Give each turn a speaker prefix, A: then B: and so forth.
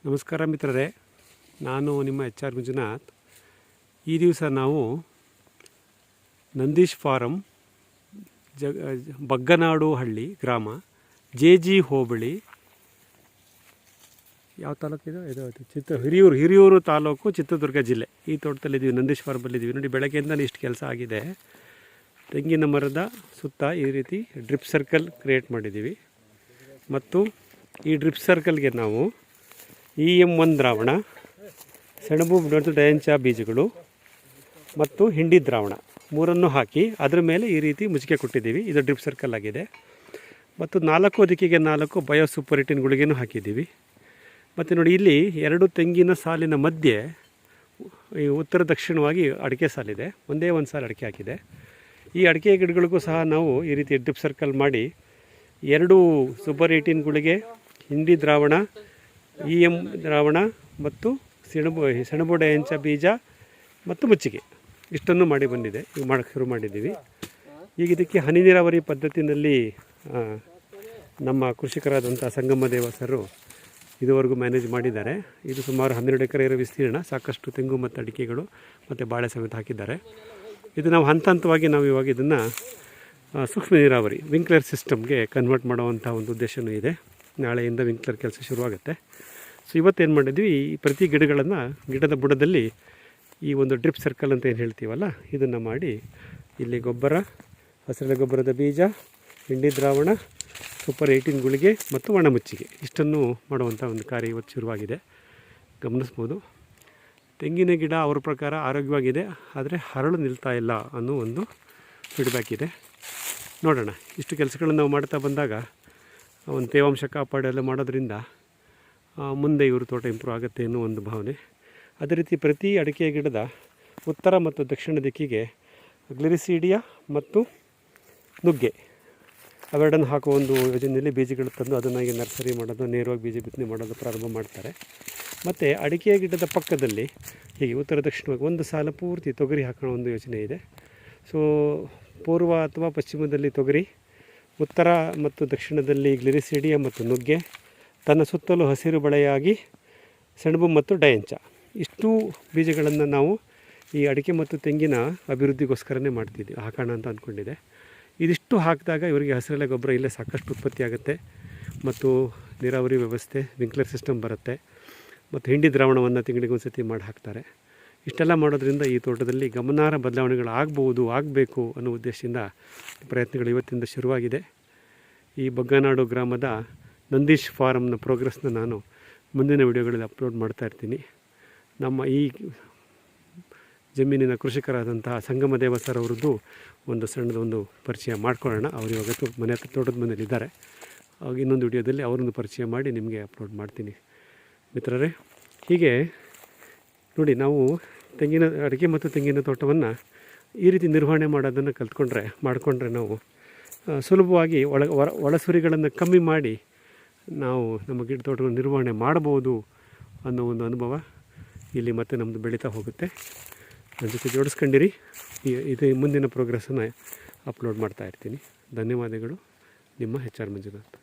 A: ನಮಸ್ಕಾರ ಮಿತ್ರರೇ, ನಾನು ನಿಮ್ಮ HR ಮಂಜುನಾಥ್. ಈ ದಿವಸ ನಾವು ನಂದೀಶ್ ಫಾರಂ ಬಗ್ಗನಾಡು ಹಳ್ಳಿ ಗ್ರಾಮ, JG ಹೋಬಳಿ, ಯಾವ ತಾಲೂಕಿದು ಇದು ಹಿರಿಯೂರು ತಾಲೂಕು, ಚಿತ್ರದುರ್ಗ ಜಿಲ್ಲೆ. ಈ ತೋಟದಲ್ಲಿದ್ದೀವಿ, ನಂದೀಶ್ ಫಾರ್ಮಲ್ಲಿದ್ದೀವಿ. ನೋಡಿ, ಬೆಳಗ್ಗೆಯಿಂದ ಇಷ್ಟು ಕೆಲಸ ಆಗಿದೆ. ತೆಂಗಿನ ಮರದ ಸುತ್ತ ಈ ರೀತಿ ಡ್ರಿಪ್ ಸರ್ಕಲ್ ಕ್ರಿಯೇಟ್ ಮಾಡಿದ್ದೀವಿ. ಮತ್ತು ಈ ಡ್ರಿಪ್ ಸರ್ಕಲ್ಗೆ ನಾವು EM1 ದ್ರಾವಣ, ಸೆಣಬು ಮತ್ತು ಡಯಂಚ ಬೀಜಗಳು ಮತ್ತು ಹಿಂಡಿ ದ್ರಾವಣ ಮೂರನ್ನು ಹಾಕಿ ಅದರ ಮೇಲೆ ಈ ರೀತಿ ಮುಚ್ಚಿಗೆ ಕೊಟ್ಟಿದ್ದೀವಿ. ಇದು ಡ್ರಿಪ್ ಸರ್ಕಲ್ ಆಗಿದೆ. ಮತ್ತು 4 ದಿಕ್ಕಿಗೆ 4 ಬಯೋ ಸೂಪರ್ 18 ಗುಳಿಗೆನೂ ಹಾಕಿದ್ದೀವಿ. ಮತ್ತು ನೋಡಿ, ಇಲ್ಲಿ 2 ತೆಂಗಿನ ಸಾಲಿನ ಮಧ್ಯೆ ಈ ಉತ್ತರ ದಕ್ಷಿಣವಾಗಿ ಅಡಿಕೆ ಸಾಲಿದೆ. ಒಂದೇ ಒಂದು ಸಾಲು ಅಡಿಕೆ ಹಾಕಿದೆ. ಈ ಅಡಿಕೆ ಗಿಡಗಳಿಗೂ ಸಹ ನಾವು ಈ ರೀತಿ ಡ್ರಿಪ್ ಸರ್ಕಲ್ ಮಾಡಿ 2 ಸೂಪರ್ 18 ಗುಳಿಗೆ, ಹಿಂಡಿ ದ್ರಾವಣ, EM ದ್ರಾವಣ ಮತ್ತು ಸೆಣಬು ಡಯಂಚ ಬೀಜ ಮತ್ತು ಮುಚ್ಚಿಗೆ ಇಷ್ಟನ್ನು ಮಾಡಿ ಬಂದಿದೆ. ಈಗ ಮಾಡೋಕ್ಕೆ ಶುರು ಮಾಡಿದ್ದೀವಿ. ಈಗ ಇದಕ್ಕೆ ಹನಿ ನೀರಾವರಿ ಪದ್ಧತಿಯಲ್ಲಿ ನಮ್ಮ ಕೃಷಿಕರಾದಂಥ ಸಂಗಮ ದೇವಸರು ಇದುವರೆಗೂ ಮ್ಯಾನೇಜ್ ಮಾಡಿದ್ದಾರೆ. ಇದು ಸುಮಾರು 12 ಎಕರೆ ಇರೋ ವಿಸ್ತೀರ್ಣ. ಸಾಕಷ್ಟು ತೆಂಗು ಮತ್ತು ಅಡಿಕೆಗಳು ಮತ್ತು ಬಾಳೆ ಸಮೇತ ಹಾಕಿದ್ದಾರೆ. ಇದು ನಾವು ಹಂತ ಹಂತವಾಗಿ ನಾವು ಇವಾಗ ಇದನ್ನು ಸೂಕ್ಷ್ಮ ನೀರಾವರಿ ವಿಂಕ್ಲರ್ ಸಿಸ್ಟಮ್ಗೆ ಕನ್ವರ್ಟ್ ಮಾಡುವಂಥ ಒಂದು ಉದ್ದೇಶವೂ ಇದೆ. ನಾಳೆಯಿಂದ ವಿಂಕ್ಲರ್ ಕೆಲಸ ಶುರುವಾಗುತ್ತೆ. ಸೊ ಇವತ್ತೇನು ಮಾಡಿದ್ವಿ, ಈ ಪ್ರತಿ ಗಿಡದ ಬುಡದಲ್ಲಿ ಈ ಒಂದು ಡ್ರಿಪ್ ಸರ್ಕಲ್ ಅಂತ ಏನು ಹೇಳ್ತೀವಲ್ಲ, ಇದನ್ನು ಮಾಡಿ ಇಲ್ಲಿ ಗೊಬ್ಬರ, ಹಸಿರೆಲೆ ಗೊಬ್ಬರದ ಬೀಜ, ಹಿಂಡಿ ದ್ರಾವಣ, ಸೂಪರ್ 18 ಗುಳಿಗೆ ಮತ್ತು ಒಣಮುಚ್ಚಿಗೆ ಇಷ್ಟನ್ನು ಮಾಡುವಂಥ ಒಂದು ಕಾರ್ಯ ಇವತ್ತು ಶುರುವಾಗಿದೆ. ಗಮನಿಸ್ಬೋದು. ತೆಂಗಿನ ಗಿಡ ಅವ್ರ ಪ್ರಕಾರ ಆರೋಗ್ಯವಾಗಿದೆ, ಆದರೆ ಹರಳು ನಿಲ್ತಾ ಇಲ್ಲ ಅನ್ನೋ ಒಂದು ಫೀಡ್ಬ್ಯಾಕ್ ಇದೆ. ನೋಡೋಣ, ಇಷ್ಟು ಕೆಲಸಗಳನ್ನು ನಾವು ಮಾಡ್ತಾ ಬಂದಾಗ ಒಂದು ತೇವಾಂಶ ಕಾಪಾಡೆಲ್ಲ ಮಾಡೋದ್ರಿಂದ ಮುಂದೆ ಇವರು ತೋಟ ಇಂಪ್ರೂವ್ ಆಗುತ್ತೆ ಅನ್ನೋ ಒಂದು ಭಾವನೆ. ಅದೇ ರೀತಿ ಪ್ರತಿ ಅಡಿಕೆ ಗಿಡದ ಉತ್ತರ ಮತ್ತು ದಕ್ಷಿಣ ದಿಕ್ಕಿಗೆ ಗ್ಲಿರಿಸೀಡಿಯಾ ಮತ್ತು ನುಗ್ಗೆ ಅವೆರಡನ್ನು ಹಾಕುವ ಒಂದು ಯೋಜನೆಯಲ್ಲಿ ಬೀಜಗಳು ತಂದು ಅದನ್ನು ಈಗ ನರ್ಸರಿ ಮಾಡೋದು, ನೇರವಾಗಿ ಬೀಜ ಬಿತ್ತನೆ ಮಾಡೋದು ಪ್ರಾರಂಭ ಮಾಡ್ತಾರೆ. ಮತ್ತು ಅಡಿಕೆ ಗಿಡದ ಪಕ್ಕದಲ್ಲಿ ಹೀಗೆ ಉತ್ತರ ದಕ್ಷಿಣವಾಗಿ ಒಂದು ಸಾಲ ಪೂರ್ತಿ ತೊಗರಿ ಹಾಕೋಣ ಒಂದು ಯೋಜನೆ ಇದೆ. ಸೊ ಪೂರ್ವ ಅಥವಾ ಪಶ್ಚಿಮದಲ್ಲಿ ತೊಗರಿ, ಉತ್ತರ ಮತ್ತು ದಕ್ಷಿಣದಲ್ಲಿ ಗ್ಲಿರಿಸೀಡಿಯಾ ಮತ್ತು ನುಗ್ಗೆ, ತನ್ನ ಸುತ್ತಲೂ ಹಸಿರು ಬಳೆಯಾಗಿ ಸೆಣಬು ಮತ್ತು ಡಯಂಚ ಇಷ್ಟು ಬೀಜಗಳನ್ನು ನಾವು ಈ ಅಡಿಕೆ ಮತ್ತು ತೆಂಗಿನ ಅಭಿವೃದ್ಧಿಗೋಸ್ಕರನೇ ಹಾಕೋಣ ಅಂತ ಅಂದ್ಕೊಂಡಿದೆ. ಇದಿಷ್ಟು ಹಾಕಿದಾಗ ಇವರಿಗೆ ಹಸಿರೆಲೆ ಗೊಬ್ಬರ ಇಲ್ಲೇ ಸಾಕಷ್ಟು ಉತ್ಪತ್ತಿ ಆಗುತ್ತೆ ಮತ್ತು ನೀರಾವರಿ ವ್ಯವಸ್ಥೆ ವಿಂಕ್ಲರ್ ಸಿಸ್ಟಮ್ ಬರುತ್ತೆ ಮತ್ತು ಹಿಂಡಿ ದ್ರಾವಣವನ್ನು ತಿಂಗಳಿಗೆ ಒಂದು ಸತಿ ಮಾಡಿ ಹಾಕ್ತಾರೆ. ಇಷ್ಟೆಲ್ಲ ಮಾಡೋದ್ರಿಂದ ಈ ತೋಟದಲ್ಲಿ ಗಮನಾರ್ಹ ಬದಲಾವಣೆಗಳು ಆಗಬೇಕು ಅನ್ನೋ ಉದ್ದೇಶದಿಂದ ಪ್ರಯತ್ನಗಳು ಇವತ್ತಿಂದ ಶುರುವಾಗಿದೆ. ಈ ಬಗ್ಗನಾಡು ಗ್ರಾಮದ ನಂದೀಶ್ ಫಾರಮ್ನ ಪ್ರೋಗ್ರೆಸ್ನ ನಾನು ಮುಂದಿನ ವಿಡಿಯೋಗಳಲ್ಲಿ ಅಪ್ಲೋಡ್ ಮಾಡ್ತಾ ಇರ್ತೀನಿ. ನಮ್ಮ ಈ ಜಮೀನಿನ ಕೃಷಿಕರಾದಂತಹ ಸಂಗಮ ದೇವಸರ್ ಅವರದ್ದು ಒಂದು ಸಣ್ಣದೊಂದು ಪರಿಚಯ ಮಾಡ್ಕೊಳ್ಳೋಣ. ಅವರು ಇವಾಗ ತೋಟದ ಮನೆಯಲ್ಲಿದ್ದಾರೆ. ಆಗ ಇನ್ನೊಂದು ವಿಡಿಯೋದಲ್ಲಿ ಅವರೊಂದು ಪರಿಚಯ ಮಾಡಿ ನಿಮಗೆ ಅಪ್ಲೋಡ್ ಮಾಡ್ತೀನಿ. ಮಿತ್ರರೇ, ಹೀಗೆ ನೋಡಿ, ನಾವು ಅಡಿಕೆ ಮತ್ತು ತೆಂಗಿನ ತೋಟವನ್ನು ಈ ರೀತಿ ನಿರ್ವಹಣೆ ಮಾಡೋದನ್ನು ಮಾಡಿಕೊಂಡ್ರೆ ನಾವು ಸುಲಭವಾಗಿ ಒಳಸುರಿಗಳನ್ನು ಕಮ್ಮಿ ಮಾಡಿ ನಾವು ನಮ್ಮ ಗಿಡ ತೋಟವನ್ನು ನಿರ್ವಹಣೆ ಮಾಡ್ಬೋದು ಅನ್ನೋ ಒಂದು ಅನುಭವ ಇಲ್ಲಿ ಮತ್ತೆ ನಮ್ಮದು ಬೆಳೀತಾ ಹೋಗುತ್ತೆ. ನನ್ನ ಜೊತೆ ಜೋಡಿಸ್ಕೊಂಡಿರಿ. ಇದು ಮುಂದಿನ ಪ್ರೋಗ್ರೆಸ್ಸನ್ನು ಅಪ್ಲೋಡ್ ಮಾಡ್ತಾ ಇರ್ತೀನಿ. ಧನ್ಯವಾದಗಳು. ನಿಮ್ಮ HR ಮಂಜುನಾಥ್.